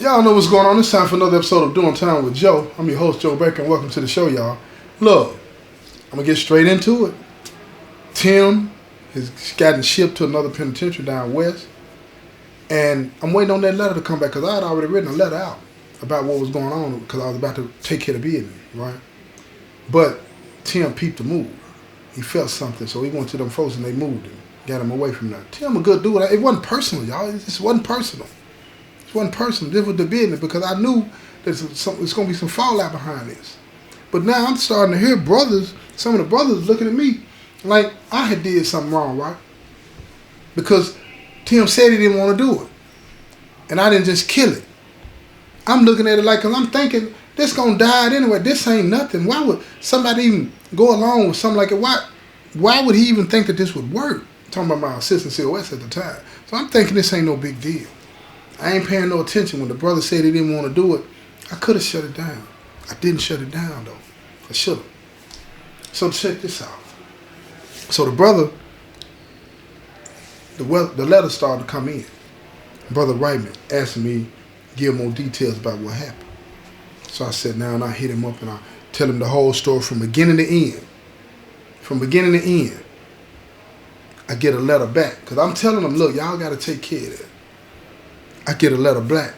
Y'all know what's going on. It's time for another episode of Doing Time with Joe. I'm your host, Joe Baker, and welcome to the show, y'all. Look, I'm going to get straight into it. Tim has gotten shipped to another penitentiary down west, and I'm waiting on that letter to come back because I had already written a letter out about what was going on because I was about to take care of business, right? But Tim peeped the move. He felt something, so he went to them folks and they moved him, got him away from that. Tim a good dude. It wasn't personal, y'all. It just wasn't personal. One person, this was the business because I knew there's going to be some fallout behind this. But now I'm starting to hear some of the brothers looking at me like I had did something wrong, right? Because Tim said he didn't want to do it. And I didn't just kill it. I'm looking at it like, because I'm thinking, this going to die anyway. This ain't nothing. Why would somebody even go along with something like it? Why would he even think that this would work? I'm talking about my assistant COS at the time. So I'm thinking this ain't no big deal. I ain't paying no attention. When the brother said he didn't want to do it, I could have shut it down. I didn't shut it down, though. I should have. So check this out. So the brother, the letter started to come in. Brother Reitman asked me to give more details about what happened. So I sat down and I hit him up and I tell him the whole story from beginning to end. From beginning to end. I get a letter back. Because I'm telling them, look, y'all got to take care of that. I get a letter back,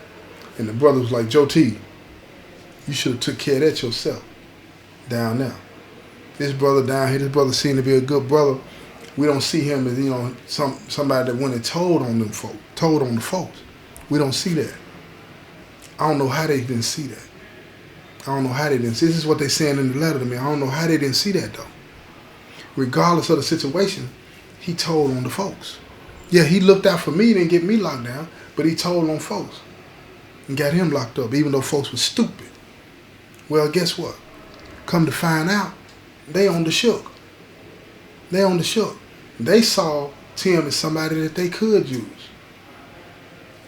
and the brother was like, Joe T, you should have took care of that yourself down there. This brother down here, this brother seemed to be a good brother. We don't see him as, somebody that went and told on the folks. We don't see that. I don't know how they didn't see that. I don't know how they didn't see. This is what they're saying in the letter to me. I don't know how they didn't see that, though. Regardless of the situation, he told on the folks. Yeah, he looked out for me, didn't get me locked down, but he told on folks and got him locked up, even though folks were stupid. Well, guess what? Come to find out, they on the shook. They on the shook. They saw Tim as somebody that they could use.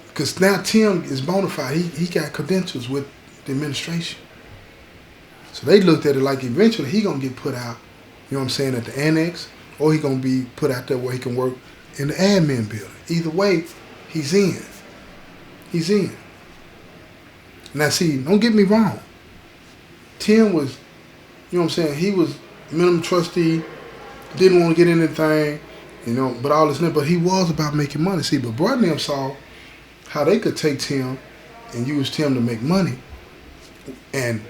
Because now Tim is bona fide. He got credentials with the administration. So they looked at it like eventually he going to get put out, at the annex, or he going to be put out there where he can work in the admin building. Either way, he's in. He's in. Now see, don't get me wrong. Tim was, he was minimum trustee, didn't want to get anything, but all this, but he was about making money. See, but Brother and them saw how they could take Tim and use Tim to make money. And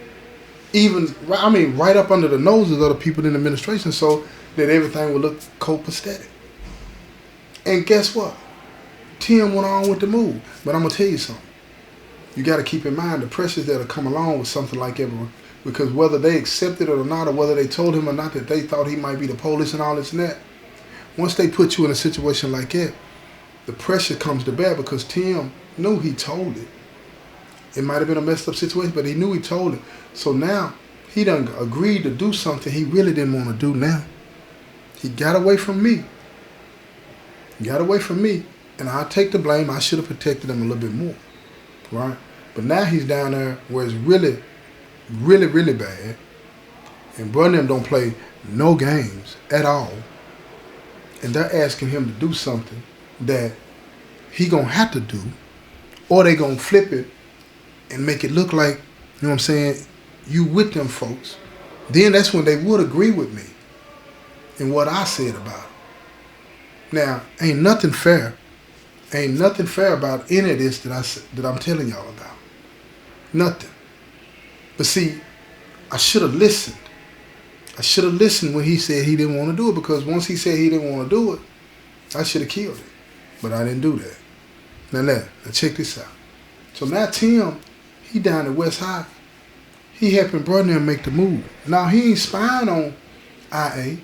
even, right up under the noses of the people in the administration so that everything would look copacetic. And guess what? Tim went on with the move. But I'm going to tell you something. You got to keep in mind the pressures that'll come along with something like that. Because whether they accepted it or not, or whether they told him or not that they thought he might be the police and all this and that, once they put you in a situation like that, the pressure comes to bear because Tim knew he told it. It might have been a messed up situation, but he knew he told it. So now he done agreed to do something he really didn't want to do now. He got away from me. And I take the blame. I should have protected him a little bit more, right? But now he's down there where it's really, really, really bad. And Brother and them don't play no games at all. And they're asking him to do something that he gonna have to do, or they gonna flip it and make it look like, you with them folks. Then that's when they would agree with me and what I said about it. Now, ain't nothing fair. Ain't nothing fair about any of this that I'm telling y'all about. Nothing. But see, I should have listened. I should have listened when he said he didn't want to do it, because once he said he didn't want to do it, I should have killed it. But I didn't do that. Now check this out. So now Tim, he down at West High. He helping Brother and make the move. Now he ain't spying on IA.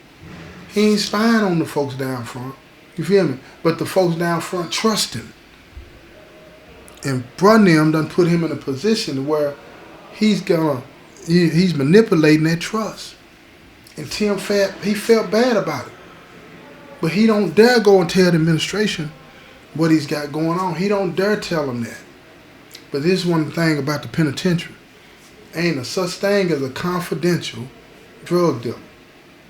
He ain't spying on the folks down front. You feel me? But the folks down front trust him. And Brother and them done put him in a position where he's manipulating that trust. And Tim felt bad about it. But he don't dare go and tell the administration what he's got going on. He don't dare tell them that. But this is one thing about the penitentiary. Ain't a such thing as a confidential drug dealer.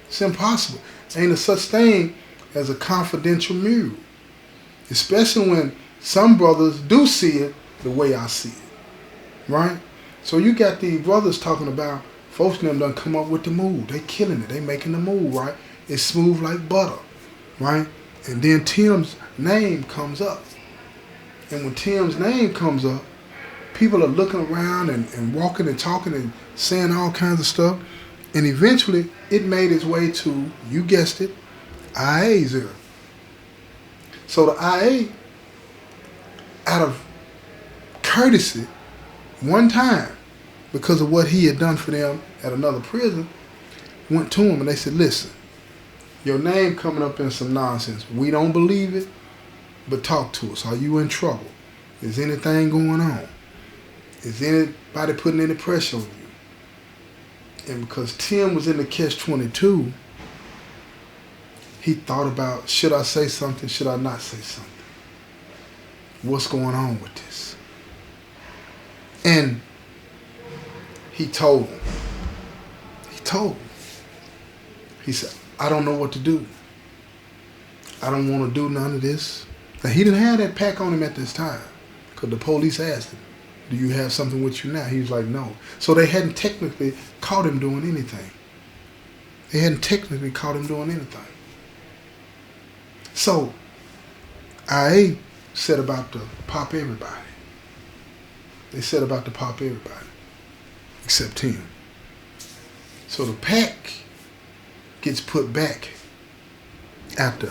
It's impossible. Ain't a such thing as a confidential mule. Especially when some brothers do see it the way I see it. right? So you got these brothers talking about folks them done come up with the move. They killing it. They making the move, right? It's smooth like butter, right? And then Tim's name comes up. And when Tim's name comes up, people are looking around and walking and talking and saying all kinds of stuff. And eventually, it made its way to, you guessed it, IA's ear. So the IA, out of courtesy, one time, because of what he had done for them at another prison, went to him and they said, listen, your name coming up in some nonsense. We don't believe it, but talk to us. Are you in trouble? Is anything going on? Is anybody putting any pressure on you? And because Tim was in the catch-22, he thought about, should I say something? Should I not say something? What's going on with this? And he told him. He said, I don't know what to do. I don't want to do none of this. Now, he didn't have that pack on him at this time because the police asked him, do you have something with you now? He was like, no. So they hadn't technically caught him doing anything. So IA said about to pop everybody. They said about to pop everybody except him. So the pack gets put back after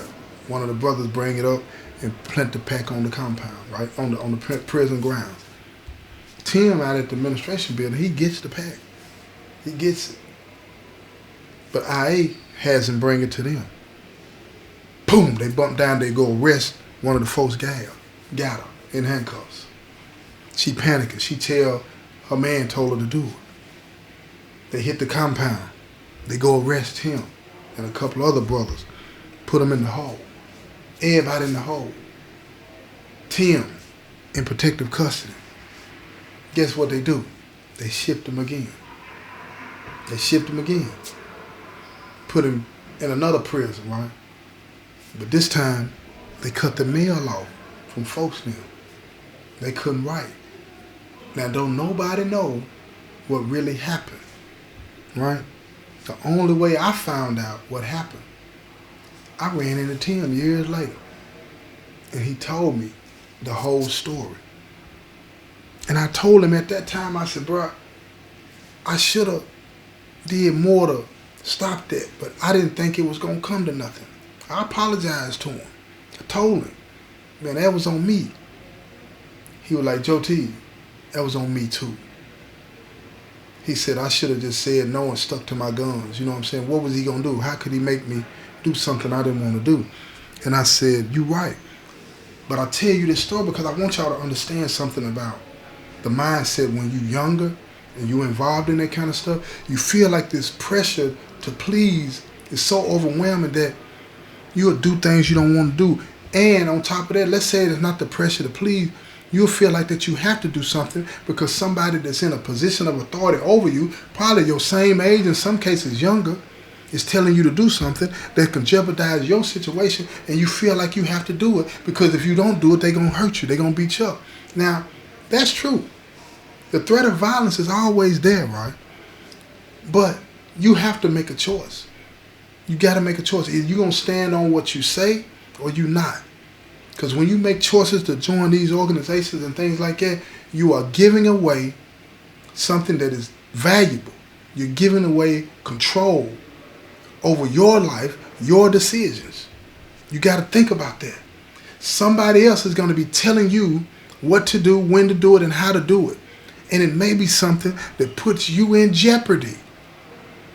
one of the brothers bring it up and plant the pack on the compound, right? On the prison grounds. Tim out at the administration building, he gets the pack. He gets it. But IA has him bring it to them. Boom, they bump down, they go arrest one of the folks got her in handcuffs. She panicking. She tell her man told her to do it. They hit the compound. They go arrest him and a couple other brothers. Put them in the hole. Everybody in the hole. Tim in protective custody. Guess what they do? They shipped him again. Put him in another prison, right? But this time, they cut the mail off from folks now. They couldn't write. Now, don't nobody know what really happened, right? The only way I found out what happened, I ran into Tim years later. And he told me the whole story. And I told him at that time, I said, bro, I should have did more to stop that, but I didn't think it was going to come to nothing. I apologized to him. I told him, man, that was on me. He was like, Joe T, that was on me too. He said, I should have just said no and stuck to my guns. You know what I'm saying? What was he going to do? How could he make me do something I didn't want to do? And I said, you're right. But I tell you this story because I want y'all to understand something about the mindset when you're younger and you're involved in that kind of stuff. You feel like this pressure to please is so overwhelming that you'll do things you don't want to do. And on top of that, let's say it's not the pressure to please, you'll feel like that you have to do something because somebody that's in a position of authority over you, probably your same age, in some cases younger, is telling you to do something that can jeopardize your situation, and you feel like you have to do it because if you don't do it, they're going to hurt you. They're going to beat you up. Now, that's true. The threat of violence is always there, right? But you have to make a choice. You got to make a choice. Either you're going to stand on what you say or you're not. Because when you make choices to join these organizations and things like that, you are giving away something that is valuable. You're giving away control over your life, your decisions. You got to think about that. Somebody else is going to be telling you what to do, when to do it, and how to do it. And it may be something that puts you in jeopardy.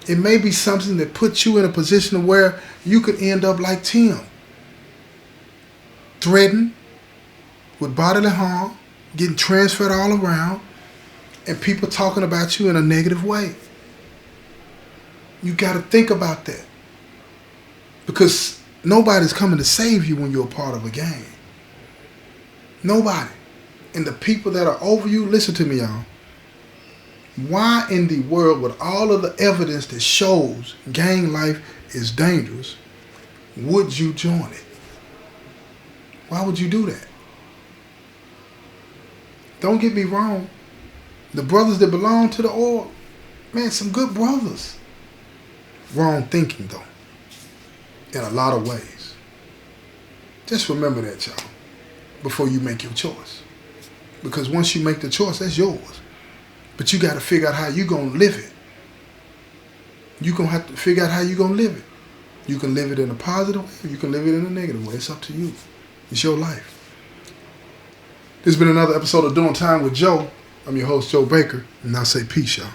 It may be something that puts you in a position where you could end up like Tim. Threatened with bodily harm, getting transferred all around, and people talking about you in a negative way. You got to think about that. Because nobody's coming to save you when you're a part of a gang. Nobody. And the people that are over you, listen to me, y'all. Why in the world, with all of the evidence that shows gang life is dangerous, would you join it? Why would you do that? Don't get me wrong. The brothers that belong to the oil, man, some good brothers. Wrong thinking, though, in a lot of ways. Just remember that, y'all, before you make your choice. Because once you make the choice, that's yours. But you got to figure out how you're going to live it. You're going to have to figure out how you're going to live it. You can live it in a positive way, or you can live it in a negative way. It's up to you. It's your life. This has been another episode of Doing Time with Joe. I'm your host, Joe Baker, and I say peace, y'all.